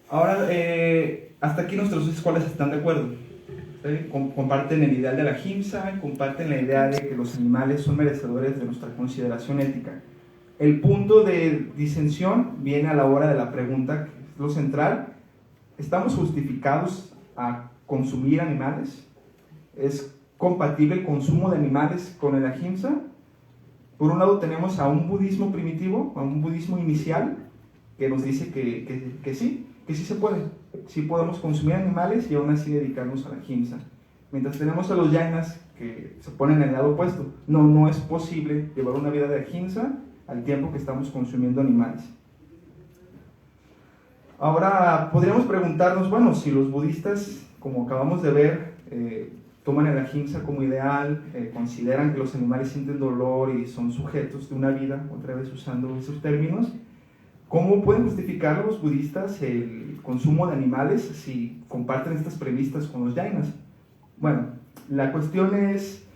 Ahora, hasta aquí nuestros escuelas están de acuerdo. ¿Sí? Comparten el ideal de la ahimsa, comparten la idea de que los animales son merecedores de nuestra consideración ética. El punto de disensión viene a la hora de la pregunta, que es lo central. ¿Estamos justificados a consumir animales? ¿Es compatible el consumo de animales con el ahimsa? Por un lado tenemos a un budismo primitivo, a un budismo inicial, que nos dice que sí se puede. Sí podemos consumir animales y aún así dedicarnos a la ahimsa. Mientras tenemos a los jainas que se ponen en el lado opuesto. No es posible llevar una vida de ahimsa al tiempo que estamos consumiendo animales. Ahora podríamos preguntarnos, bueno, si los budistas, como acabamos de ver, toman el ahimsa como ideal, consideran que los animales sienten dolor y son sujetos de una vida, otra vez usando esos términos, ¿cómo pueden justificar los budistas el consumo de animales si comparten estas premisas con los jainas? Bueno, la cuestión es,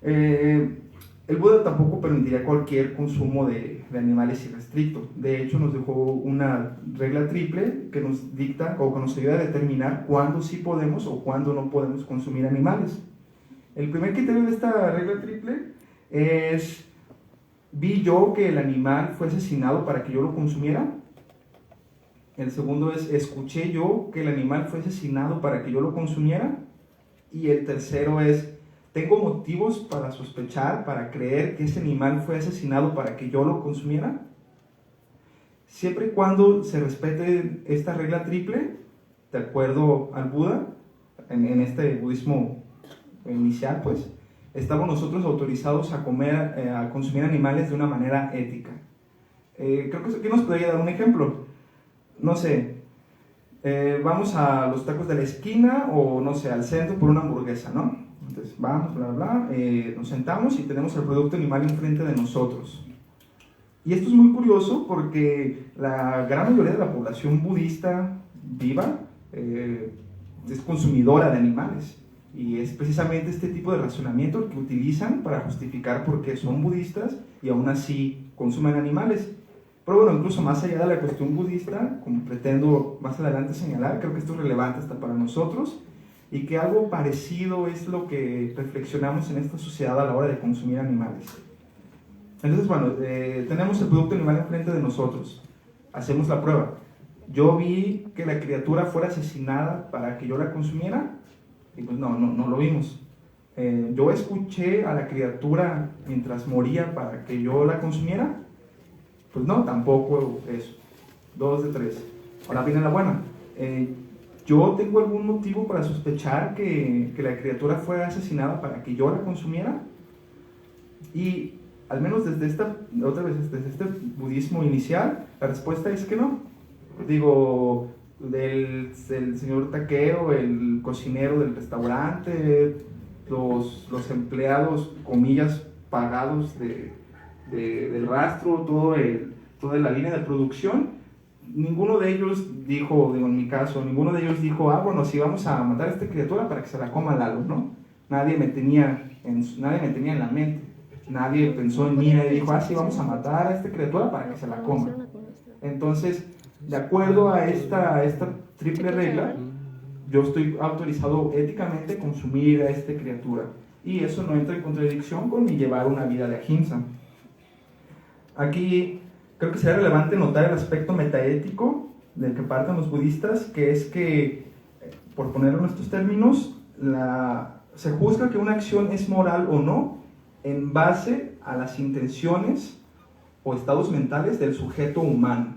el Buda tampoco permitiría cualquier consumo de animales irrestricto. De hecho, nos dejó una regla triple que nos dicta o que nos ayuda a determinar cuándo sí podemos o cuándo no podemos consumir animales. El primer criterio de esta regla triple es: ¿vi yo que el animal fue asesinado para que yo lo consumiera? El segundo es: ¿escuché yo que el animal fue asesinado para que yo lo consumiera? Y el tercero es: ¿tengo motivos para sospechar, para creer que ese animal fue asesinado para que yo lo consumiera? Siempre y cuando se respete esta regla triple, de acuerdo al Buda, en este budismo inicial, pues, estamos nosotros autorizados a a consumir animales de una manera ética. Creo que aquí nos podría dar un ejemplo. No sé, vamos a los tacos de la esquina o, no sé, al centro por una hamburguesa, ¿no? Entonces vamos, bla, bla, nos sentamos y tenemos el producto animal enfrente de nosotros. Y esto es muy curioso porque la gran mayoría de la población budista viva es consumidora de animales. Y es precisamente este tipo de razonamiento el que utilizan para justificar por qué son budistas y aún así consumen animales. Pero bueno, incluso más allá de la cuestión budista, como pretendo más adelante señalar, creo que esto es relevante hasta para nosotros, y que algo parecido es lo que reflexionamos en esta sociedad a la hora de consumir animales. Entonces, bueno, tenemos el producto animal enfrente de nosotros, hacemos la prueba. Yo vi que la criatura fuera asesinada para que yo la consumiera, y pues no lo vimos. Yo escuché a la criatura mientras moría para que yo la consumiera, pues no, tampoco eso. 2 de 3. Ahora viene la buena. ¿Yo tengo algún motivo para sospechar que la criatura fue asesinada para que yo la consumiera? Y al menos desde desde este budismo inicial, la respuesta es que no. Digo, del señor taquero, el cocinero del restaurante, los empleados, comillas, pagados del rastro, toda la línea de producción, ninguno de ellos dijo, digo, en mi caso, ninguno de ellos dijo, bueno, sí, vamos a matar a esta criatura para que se la coma Lalo, ¿no? Nadie me tenía en la mente, nadie pensó en mí y dijo, sí, vamos a matar a esta criatura para que se la coma. Entonces, de acuerdo a esta triple regla, yo estoy autorizado éticamente a consumir a esta criatura, y eso no entra en contradicción con mi llevar una vida de ahimsa. Aquí creo que sería relevante notar el aspecto metaético del que parten los budistas, que es que, por ponerlo en estos términos, se juzga que una acción es moral o no en base a las intenciones o estados mentales del sujeto humano.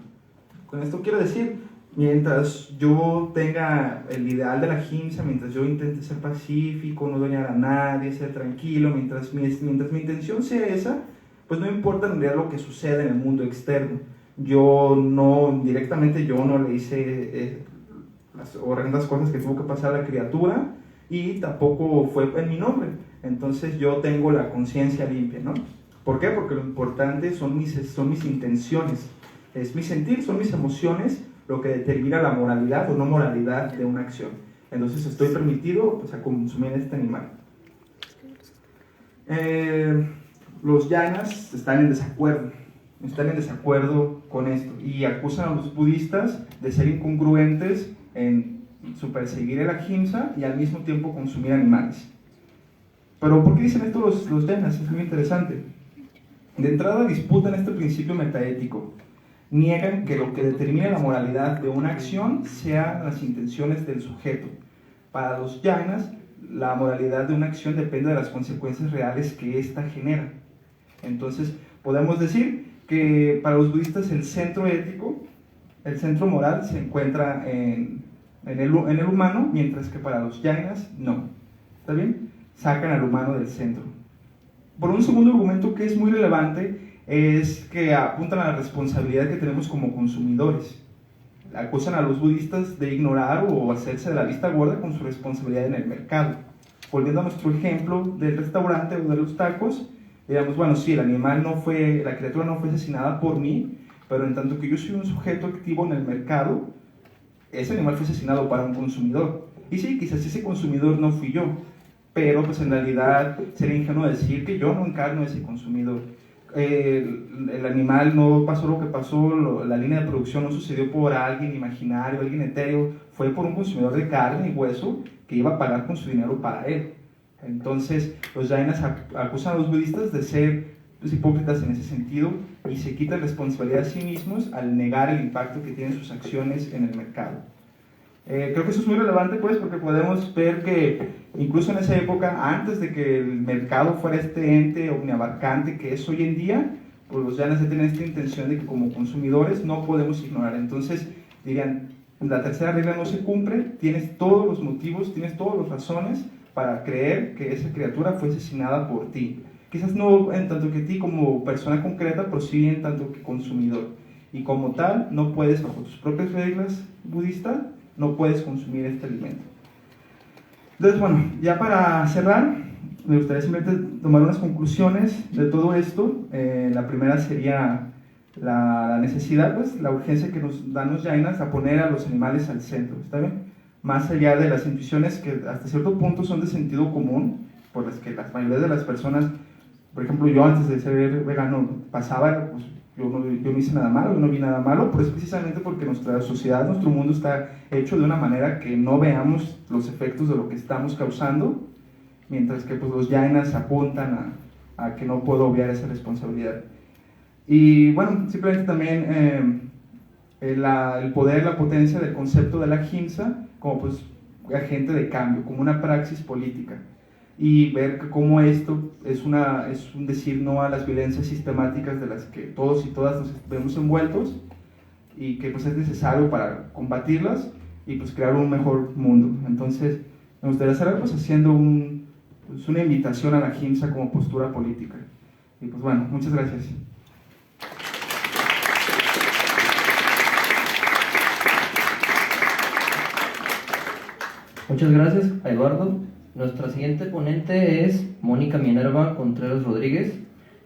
Con esto quiero decir, mientras yo tenga el ideal de la ahimsa, mientras yo intente ser pacífico, no dañar a nadie, ser tranquilo, mientras mi intención sea esa, pues no importa en realidad lo que suceda en el mundo externo. Directamente yo no le hice las horrendas cosas que tuvo que pasar a la criatura, y tampoco fue en mi nombre. Entonces yo tengo la conciencia limpia, ¿no? ¿Por qué? Porque lo importante son mis intenciones, es mi sentir, son mis emociones lo que determina la moralidad o no moralidad de una acción. Entonces estoy permitido, pues, a consumir este animal. Los jainas están en desacuerdo. están en desacuerdo con esto y acusan a los budistas de ser incongruentes en su perseguir el ahimsa y al mismo tiempo consumir animales. Pero ¿por qué dicen esto los jainas? Es muy interesante. De entrada disputan este principio metaético. Niegan que lo que determine la moralidad de una acción sean las intenciones del sujeto. Para los jainas, la moralidad de una acción depende de las consecuencias reales que ésta genera. Entonces, podemos decir que para los budistas el centro ético, el centro moral se encuentra en el humano, mientras que para los jainas no. ¿Está bien? Sacan al humano del centro. Por un segundo argumento que es muy relevante es que apuntan a la responsabilidad que tenemos como consumidores. Acusan a los budistas de ignorar o hacerse de la vista gorda con su responsabilidad en el mercado. Volviendo a nuestro ejemplo del restaurante o de los tacos, digamos, bueno, sí, la criatura no fue asesinada por mí, pero en tanto que yo soy un sujeto activo en el mercado, ese animal fue asesinado para un consumidor. Y sí, quizás ese consumidor no fui yo, pero pues en realidad sería ingenuo decir que yo no encarno a ese consumidor. El animal no pasó lo que pasó, la línea de producción no sucedió por alguien imaginario, alguien etéreo, fue por un consumidor de carne y hueso que iba a pagar con su dinero para él. Entonces los jainas acusan a los budistas de ser hipócritas en ese sentido y se quitan responsabilidad a sí mismos al negar el impacto que tienen sus acciones en el mercado. Creo que eso es muy relevante, pues, porque podemos ver que incluso en esa época, antes de que el mercado fuera este ente omniabarcante que es hoy en día, pues los jainas ya tienen esta intención de que como consumidores no podemos ignorar. Entonces dirían, la tercera regla no se cumple, tienes todos los motivos, tienes todas las razones para creer que esa criatura fue asesinada por ti. Quizás no en tanto que ti como persona concreta, pero sí en tanto que consumidor. Y como tal, no puedes, bajo tus propias reglas budistas, no puedes consumir este alimento. Entonces, bueno, ya para cerrar, me gustaría simplemente tomar unas conclusiones de todo esto. La primera sería la necesidad, pues, la urgencia que nos dan los jainas a poner a los animales al centro, ¿está bien? Más allá de las intuiciones que hasta cierto punto son de sentido común, por las que la mayoría de las personas, por ejemplo, yo antes de ser vegano pasaba, pues, yo no hice nada malo, yo no vi nada malo, pero es precisamente porque nuestra sociedad, nuestro mundo está hecho de una manera que no veamos los efectos de lo que estamos causando, mientras que pues, los jainas apuntan a que no puedo obviar esa responsabilidad. Y bueno, simplemente también el poder, la potencia del concepto de la ahimsa como pues agente de cambio, como una praxis política. Y ver cómo esto es un decir no a las violencias sistemáticas de las que todos y todas nos vemos envueltos y que pues es necesario para combatirlas y pues crear un mejor mundo. Entonces me gustaría cerrar pues haciendo una invitación a la ahimsa como postura política. Y pues bueno, muchas gracias. Muchas gracias a Eduardo. Nuestra siguiente ponente es Mónica Minerva Contreras Rodríguez.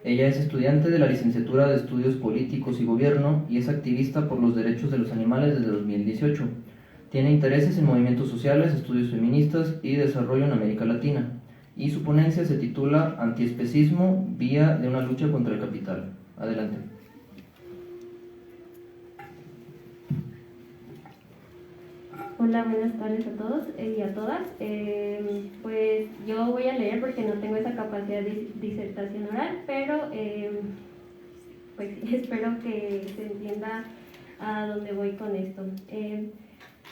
Ella es estudiante de la licenciatura de Estudios Políticos y Gobierno y es activista por los derechos de los animales desde 2018. Tiene intereses en movimientos sociales, estudios feministas y desarrollo en América Latina. Y su ponencia se titula Antiespecismo, vía de una lucha contra el capital. Adelante. Hola, buenas tardes a todos y a todas. Pues yo voy a leer porque no tengo esa capacidad de disertación oral, pero pues espero que se entienda a dónde voy con esto.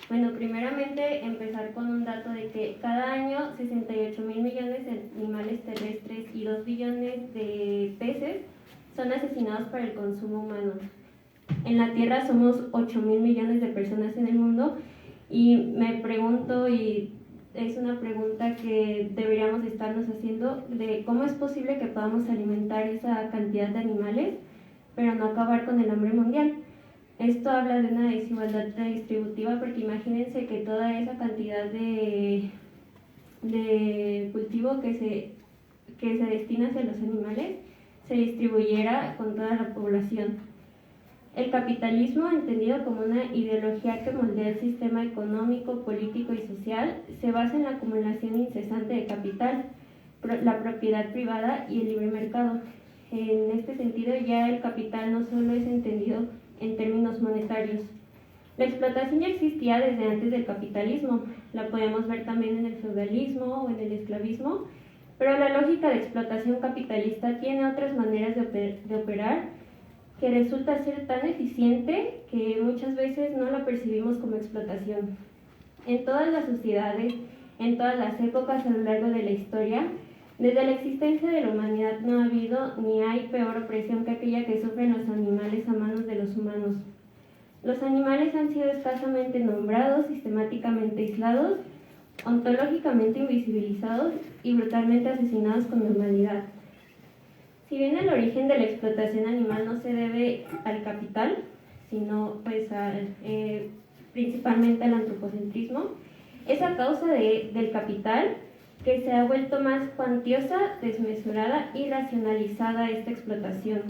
Bueno, primeramente empezar con un dato de que cada año 68.000 millones de animales terrestres y 2 billones de peces son asesinados para el consumo humano. En la Tierra somos 8.000 millones de personas en el mundo. Y me pregunto, y es una pregunta que deberíamos estarnos haciendo, de cómo es posible que podamos alimentar esa cantidad de animales, pero no acabar con el hambre mundial. Esto habla de una desigualdad distributiva, porque imagínense que toda esa cantidad de cultivo que se destina hacia los animales se distribuyera con toda la población. El capitalismo, entendido como una ideología que moldea el sistema económico, político y social, se basa en la acumulación incesante de capital, la propiedad privada y el libre mercado. En este sentido, ya el capital no solo es entendido en términos monetarios. La explotación ya existía desde antes del capitalismo, la podemos ver también en el feudalismo o en el esclavismo, pero la lógica de explotación capitalista tiene otras maneras de operar que resulta ser tan eficiente que muchas veces no la percibimos como explotación. En todas las sociedades, en todas las épocas a lo largo de la historia, desde la existencia de la humanidad no ha habido ni hay peor opresión que aquella que sufren los animales a manos de los humanos. Los animales han sido escasamente nombrados, sistemáticamente aislados, ontológicamente invisibilizados y brutalmente asesinados con normalidad. Si bien el origen de la explotación animal no se debe al capital, sino principalmente al antropocentrismo, es a causa del capital que se ha vuelto más cuantiosa, desmesurada y racionalizada esta explotación.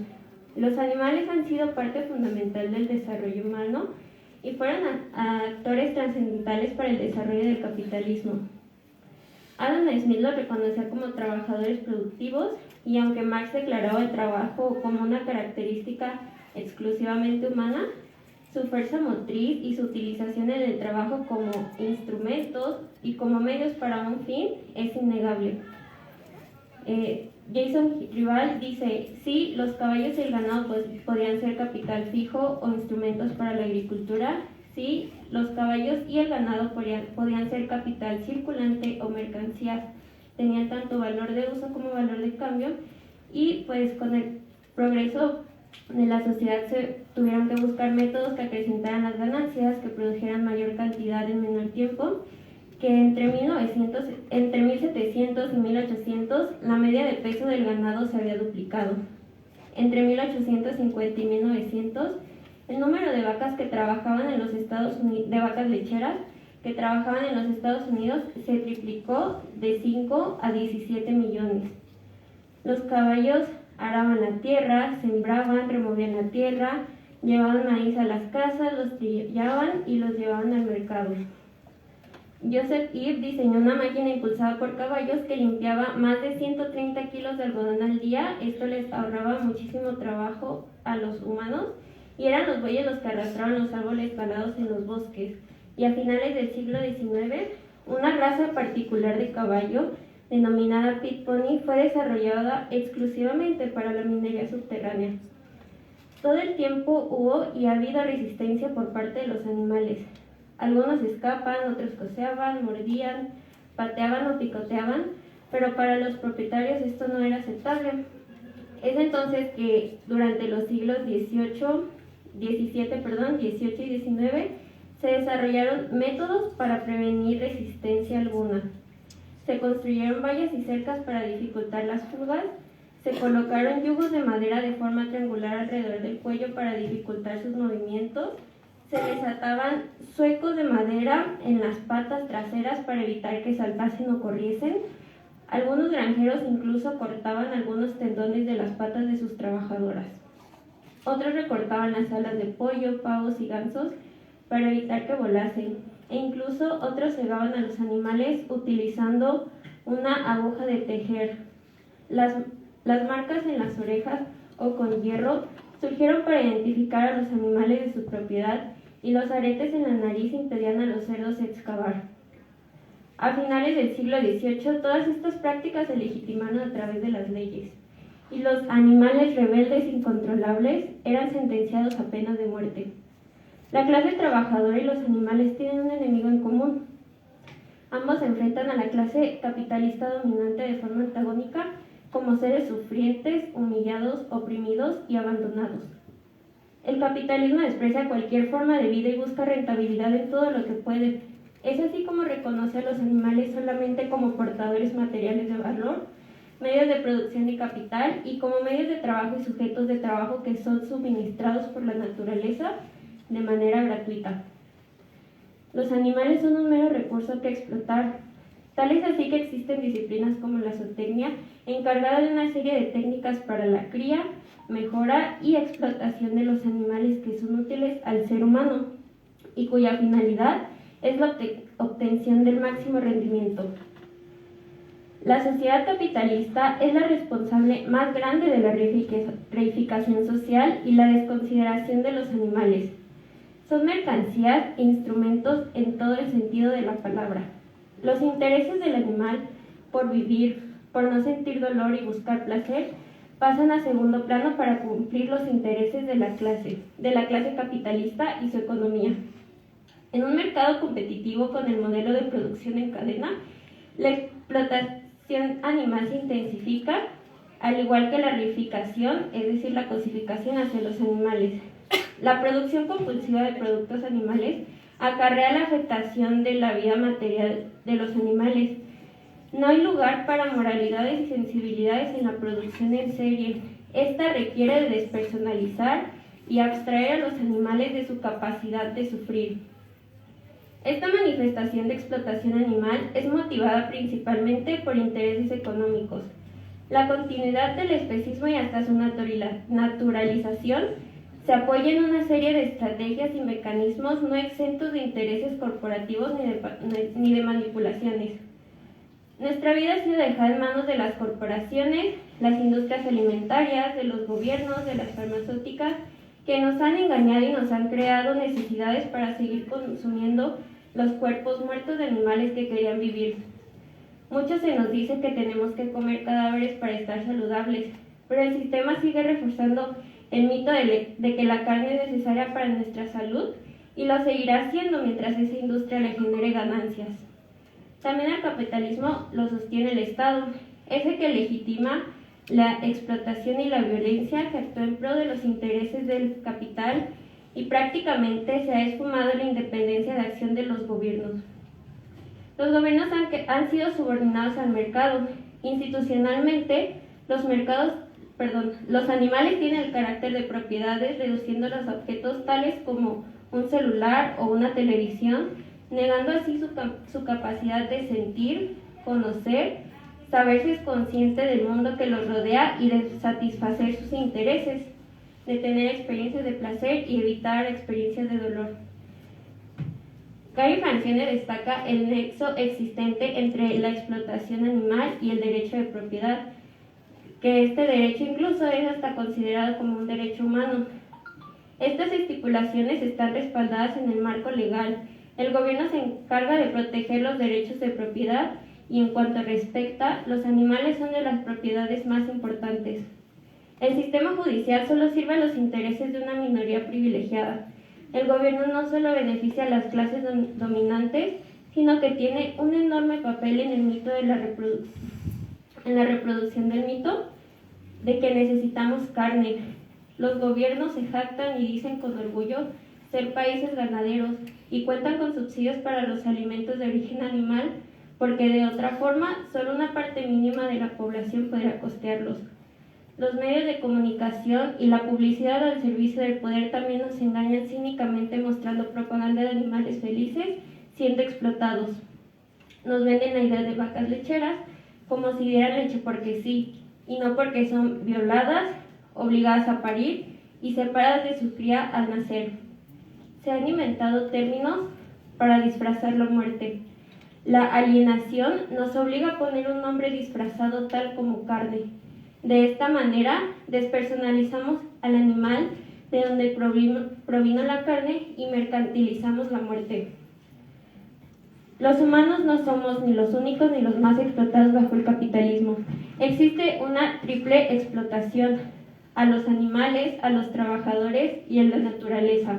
Los animales han sido parte fundamental del desarrollo humano y fueron actores trascendentales para el desarrollo del capitalismo. Adam Smith los reconocía como trabajadores productivos y aunque Marx declaraba el trabajo como una característica exclusivamente humana, su fuerza motriz y su utilización en el trabajo como instrumentos y como medios para un fin es innegable. Jason Rival dice, sí, los caballos y el ganado podían ser capital fijo o instrumentos para la agricultura. Sí, los caballos y el ganado podían ser capital circulante o mercancías. Tenían tanto valor de uso como valor de cambio y pues con el progreso de la sociedad se tuvieron que buscar métodos que acrecentaran las ganancias, que produjeran mayor cantidad en menor tiempo, que entre 1700 y 1800 la media de peso del ganado se había duplicado. Entre 1850 y 1900 el número de vacas que trabajaban en los Estados Unidos, de vacas lecheras que trabajaban en los Estados Unidos se triplicó de 5 a 17 millones. Los caballos araban la tierra, sembraban, removían la tierra, llevaban maíz a las casas, los trillaban y los llevaban al mercado. Joseph Eve diseñó una máquina impulsada por caballos que limpiaba más de 130 kilos de algodón al día. Esto les ahorraba muchísimo trabajo a los humanos y eran los bueyes los que arrastraban los árboles talados en los bosques. Y a finales del siglo XIX, una raza particular de caballo, denominada Pit Pony, fue desarrollada exclusivamente para la minería subterránea. Todo el tiempo hubo y ha habido resistencia por parte de los animales. Algunos escapan, otros coseaban, mordían, pateaban o picoteaban, pero para los propietarios esto no era aceptable. Es entonces que durante los siglos XVIII y XIX se desarrollaron métodos para prevenir resistencia alguna. Se construyeron vallas y cercas para dificultar las fugas, se colocaron yugos de madera de forma triangular alrededor del cuello para dificultar sus movimientos, se les ataban zuecos de madera en las patas traseras para evitar que saltasen o corriesen. Algunos granjeros incluso cortaban algunos tendones de las patas de sus trabajadoras. Otros recortaban las alas de pollo, pavos y gansos para evitar que volasen. E incluso otros cegaban a los animales utilizando una aguja de tejer. Las marcas en las orejas o con hierro surgieron para identificar a los animales de su propiedad y los aretes en la nariz impedían a los cerdos excavar. A finales del siglo XVIII, todas estas prácticas se legitimaron a través de las leyes, y los animales rebeldes incontrolables eran sentenciados a penas de muerte. La clase trabajadora y los animales tienen un enemigo en común. Ambos se enfrentan a la clase capitalista dominante de forma antagónica como seres sufrientes, humillados, oprimidos y abandonados. El capitalismo desprecia cualquier forma de vida y busca rentabilidad en todo lo que puede. Es así como reconoce a los animales solamente como portadores materiales de valor, medios de producción y capital, y como medios de trabajo y sujetos de trabajo que son suministrados por la naturaleza de manera gratuita. Los animales son un mero recurso que explotar. Tal es así que existen disciplinas como la zootecnia, encargada de una serie de técnicas para la cría, mejora y explotación de los animales que son útiles al ser humano y cuya finalidad es la obtención del máximo rendimiento. La sociedad capitalista es la responsable más grande de la reificación social y la desconsideración de los animales. Son mercancías e instrumentos en todo el sentido de la palabra. Los intereses del animal por vivir, por no sentir dolor y buscar placer, pasan a segundo plano para cumplir los intereses de la clase capitalista y su economía. En un mercado competitivo con el modelo de producción en cadena, la explotación animal se intensifica, al igual que la reificación, es decir, la cosificación hacia los animales. La producción compulsiva de productos animales acarrea la afectación de la vida material de los animales. No hay lugar para moralidades y sensibilidades en la producción en serie. Esta requiere de despersonalizar y abstraer a los animales de su capacidad de sufrir. Esta manifestación de explotación animal es motivada principalmente por intereses económicos. La continuidad del especismo y hasta su naturalización se apoya en una serie de estrategias y mecanismos no exentos de intereses corporativos ni de manipulaciones. Nuestra vida ha sido dejada en manos de las corporaciones, las industrias alimentarias, de los gobiernos, de las farmacéuticas, que nos han engañado y nos han creado necesidades para seguir consumiendo los cuerpos muertos de animales que querían vivir. Mucho se nos dice que tenemos que comer cadáveres para estar saludables, pero el sistema sigue reforzando el mito de que la carne es necesaria para nuestra salud y lo seguirá haciendo mientras esa industria le genere ganancias. También el capitalismo lo sostiene el Estado, ese que legitima la explotación y la violencia, que actúa en pro de los intereses del capital y prácticamente se ha esfumado la independencia de acción de los gobiernos. Los gobiernos han sido subordinados al mercado. Institucionalmente, los animales tienen el carácter de propiedades, reduciendo los objetos tales como un celular o una televisión, negando así su capacidad de sentir, conocer, saberse consciente del mundo que los rodea y de satisfacer sus intereses, de tener experiencias de placer y evitar experiencias de dolor. Gary Francione destaca el nexo existente entre la explotación animal y el derecho de propiedad, que este derecho incluso es hasta considerado como un derecho humano. Estas estipulaciones están respaldadas en el marco legal. El gobierno se encarga de proteger los derechos de propiedad y en cuanto respecta, los animales son de las propiedades más importantes. El sistema judicial solo sirve a los intereses de una minoría privilegiada. El gobierno no solo beneficia a las clases dominantes, sino que tiene un enorme papel en el mito de la reproducción del mito de que necesitamos carne. Los gobiernos se jactan y dicen con orgullo ser países ganaderos y cuentan con subsidios para los alimentos de origen animal, porque de otra forma solo una parte mínima de la población podrá costearlos. Los medios de comunicación y la publicidad al servicio del poder también nos engañan cínicamente mostrando propaganda de animales felices siendo explotados. Nos venden la idea de vacas lecheras como si dieran leche porque sí, y no porque son violadas, obligadas a parir y separadas de su cría al nacer. Se han inventado términos para disfrazar la muerte. La alienación nos obliga a poner un nombre disfrazado tal como carne. De esta manera, despersonalizamos al animal de donde provino la carne y mercantilizamos la muerte. Los humanos no somos ni los únicos ni los más explotados bajo el capitalismo. Existe una triple explotación: a los animales, a los trabajadores y a la naturaleza.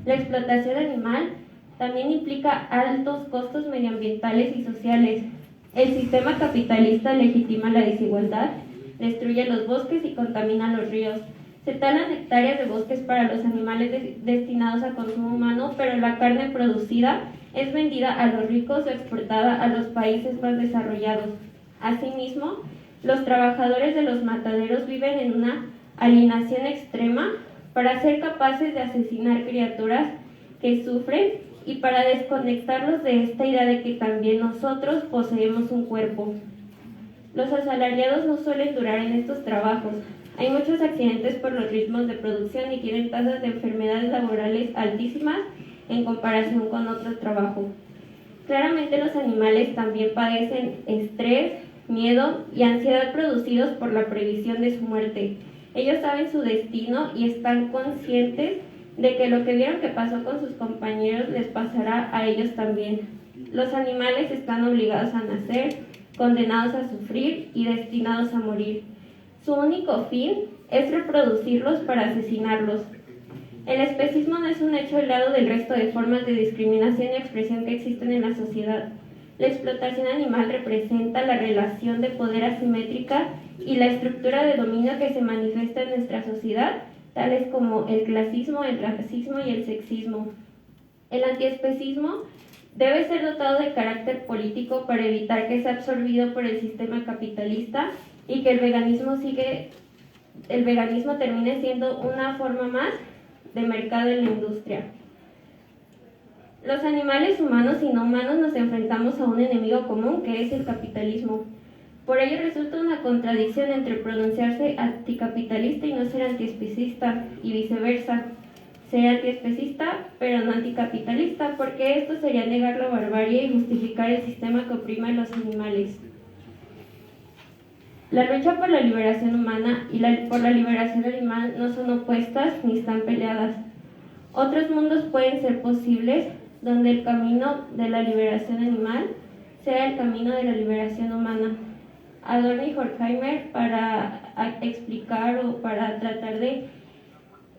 La explotación animal también implica altos costos medioambientales y sociales. El sistema capitalista legitima la desigualdad, destruye los bosques y contamina los ríos. Se talan hectáreas de bosques para los animales destinados a consumo humano, pero la carne producida es vendida a los ricos o exportada a los países más desarrollados. Asimismo, los trabajadores de los mataderos viven en una alienación extrema para ser capaces de asesinar criaturas que sufren y para desconectarlos de esta idea de que también nosotros poseemos un cuerpo. Los asalariados no suelen durar en estos trabajos. Hay muchos accidentes por los ritmos de producción y tienen tasas de enfermedades laborales altísimas en comparación con otros trabajos. Claramente los animales también padecen estrés, miedo y ansiedad producidos por la previsión de su muerte. Ellos saben su destino y están conscientes de que lo que vieron que pasó con sus compañeros les pasará a ellos también. Los animales están obligados a nacer, condenados a sufrir y destinados a morir. Su único fin es reproducirlos para asesinarlos. El especismo no es un hecho aislado del resto de formas de discriminación y expresión que existen en la sociedad. La explotación animal representa la relación de poder asimétrica y la estructura de dominio que se manifiesta en nuestra sociedad, tales como el clasismo, el racismo y el sexismo. El antiespecismo debe ser dotado de carácter político para evitar que sea absorbido por el sistema capitalista y que el veganismo termine siendo una forma más de mercado en la industria. Los animales humanos y no humanos nos enfrentamos a un enemigo común que es el capitalismo. Por ello resulta una contradicción entre pronunciarse anticapitalista y no ser antiespecista, y viceversa. Ser antiespecista pero no anticapitalista, porque esto sería negar la barbarie y justificar el sistema que oprime a los animales. La lucha por la liberación humana y por la liberación animal no son opuestas ni están peleadas. Otros mundos pueden ser posibles donde el camino de la liberación animal sea el camino de la liberación humana. Adorno y Horkheimer, para explicar o para tratar de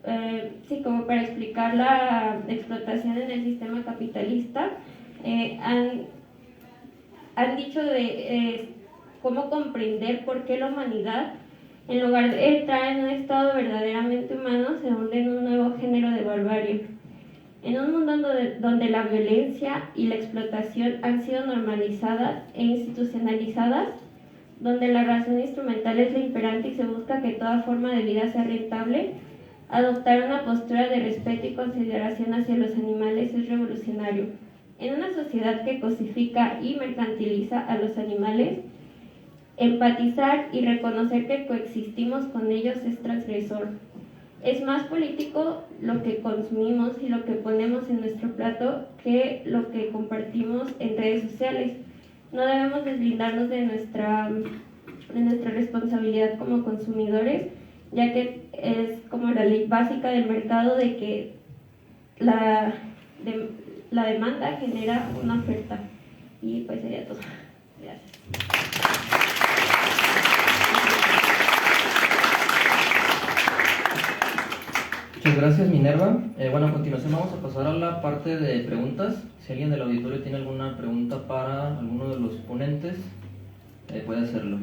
para explicar la explotación en el sistema capitalista, han dicho de cómo comprender por qué la humanidad, en lugar de entrar en un estado verdaderamente humano, se hunde en un nuevo género de barbarie. En un mundo donde la violencia y la explotación han sido normalizadas e institucionalizadas, donde la razón instrumental es la imperante y se busca que toda forma de vida sea rentable, adoptar una postura de respeto y consideración hacia los animales es revolucionario. En una sociedad que cosifica y mercantiliza a los animales, empatizar y reconocer que coexistimos con ellos es transgresor. Es más político lo que consumimos y lo que ponemos en nuestro plato que lo que compartimos en redes sociales. No debemos deslindarnos de nuestra responsabilidad como consumidores, ya que es como la ley básica del mercado de que la demanda genera una oferta. Y pues sería todo. Gracias. Muchas gracias, Minerva. Bueno, a continuación vamos a pasar a la parte de preguntas. Si alguien del auditorio tiene alguna pregunta para alguno de los ponentes, puede hacerlo.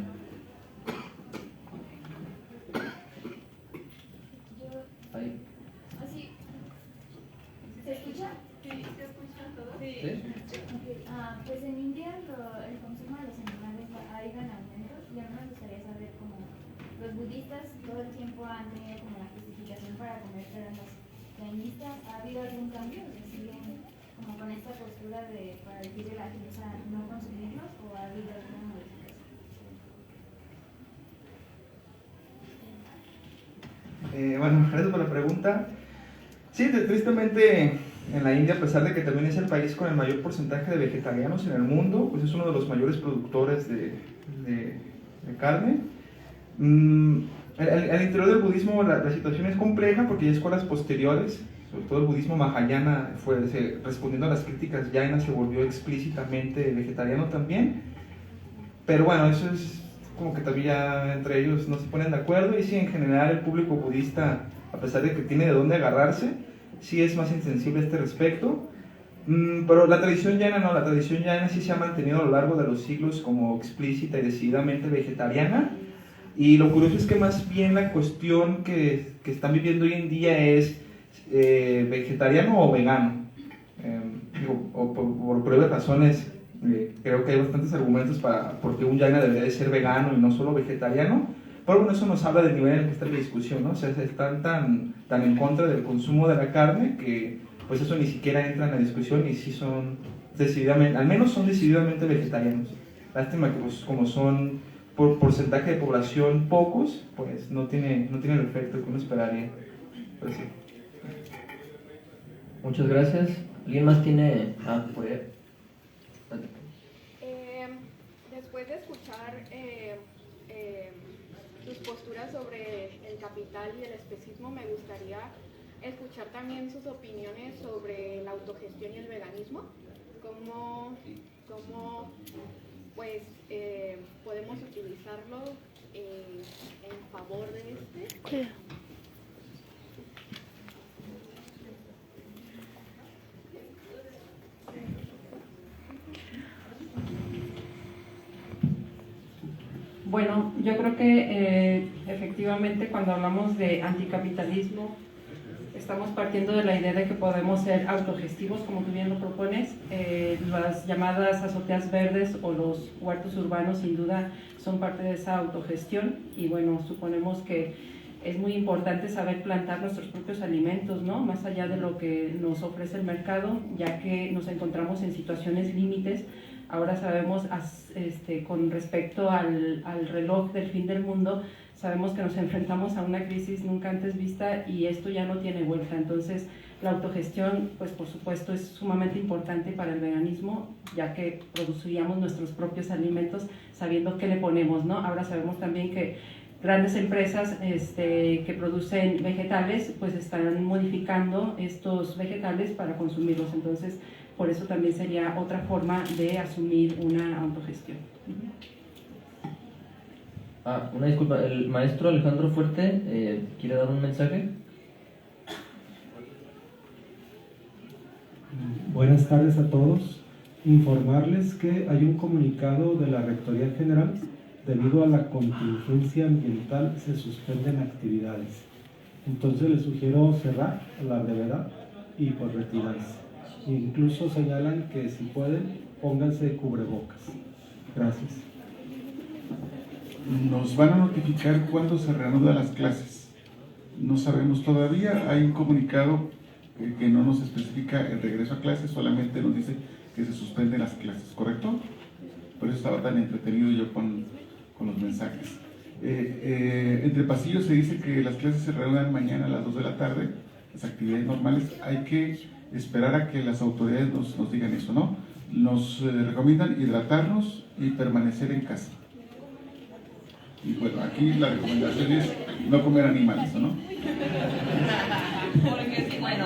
Ahí. ¿Así? ¿Se escucha? Sí, ¿se escuchan todos? Sí. Pues en India el consumo de los animales ha ido en aumento y a mí me gustaría saber cómo los budistas todo el tiempo han tenido como la justificación para comer, pero en los jainistas ¿ha habido algún cambio? ¿Siguen como con esta postura para decirle a la gente no consumirlos o ha habido alguna modificación? Bueno, gracias por la pregunta. Sí, tristemente en la India, a pesar de que también es el país con el mayor porcentaje de vegetarianos en el mundo, pues es uno de los mayores productores de carne. Al interior del budismo la situación es compleja porque hay escuelas posteriores, sobre todo el budismo mahayana, respondiendo a las críticas jainas, se volvió explícitamente vegetariano también. Pero bueno, eso es como que todavía entre ellos no se ponen de acuerdo, y sí, en general el público budista, a pesar de que tiene de dónde agarrarse, sí es más insensible a este respecto. Pero la tradición jaina no, la tradición jaina sí se ha mantenido a lo largo de los siglos como explícita y decididamente vegetariana. Y lo curioso es que más bien la cuestión que están viviendo hoy en día es vegetariano o vegano. Por breves razones, creo que hay bastantes argumentos por qué un jaina debería de ser vegano y no solo vegetariano. Pero bueno, eso nos habla del nivel en el que está la discusión, ¿no? O sea, están tan en contra del consumo de la carne que pues eso ni siquiera entra en la discusión, y sí son decididamente, al menos son decididamente vegetarianos. Lástima que pues como son por porcentaje de población pocos, pues no tiene el efecto que uno esperaría. Pero sí. Muchas gracias. ¿Alguien más tiene...? Por ahí. Después de escuchar sus posturas sobre el capital y el especismo. Me gustaría escuchar también sus opiniones sobre la autogestión y el veganismo, cómo pues, podemos utilizarlo en favor de este. Bueno, yo creo que efectivamente cuando hablamos de anticapitalismo estamos partiendo de la idea de que podemos ser autogestivos, como tú bien lo propones. Las llamadas azoteas verdes o los huertos urbanos sin duda son parte de esa autogestión y bueno, suponemos que es muy importante saber plantar nuestros propios alimentos, ¿no? Más allá de lo que nos ofrece el mercado, ya que nos encontramos en situaciones límites. Ahora sabemos, con respecto al reloj del fin del mundo, sabemos que nos enfrentamos a una crisis nunca antes vista y esto ya no tiene vuelta. Entonces, la autogestión, pues por supuesto, es sumamente importante para el veganismo, ya que produciríamos nuestros propios alimentos sabiendo qué le ponemos, ¿no? Ahora sabemos también que grandes empresas que producen vegetales, pues están modificando estos vegetales para consumirlos. Entonces, por eso también sería otra forma de asumir una autogestión. Una disculpa, el maestro Alejandro Fuerte quiere dar un mensaje. Buenas tardes a todos. Informarles que hay un comunicado de la Rectoría General. Debido a la contingencia ambiental se suspenden actividades. Entonces les sugiero cerrar a la brevedad y pues retirarse. Incluso señalan que si pueden, pónganse cubrebocas. Gracias. Nos van a notificar cuándo se reanudan las clases. No sabemos todavía. Hay un comunicado que no nos especifica el regreso a clases, solamente nos dice que se suspenden las clases, ¿correcto? Por eso estaba tan entretenido yo con los mensajes. Entre pasillos se dice que las clases se reanudan mañana a las 2 de la tarde, las actividades normales. Hay que esperar a que las autoridades nos digan eso, ¿no? Nos recomiendan hidratarnos y permanecer en casa. Y bueno, aquí la recomendación es no comer animales, ¿no? Bueno,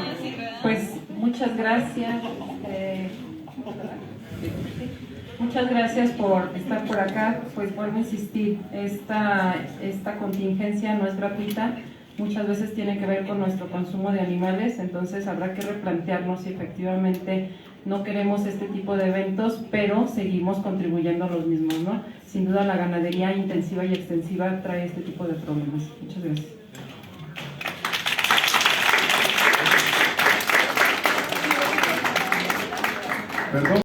pues muchas gracias. Muchas gracias por estar por acá. Pues vuelvo a insistir, esta contingencia no es gratuita. Muchas veces tiene que ver con nuestro consumo de animales, entonces habrá que replantearnos si efectivamente no queremos este tipo de eventos, pero seguimos contribuyendo a los mismos, ¿no? Sin duda la ganadería intensiva y extensiva trae este tipo de problemas. Muchas gracias. Perdón.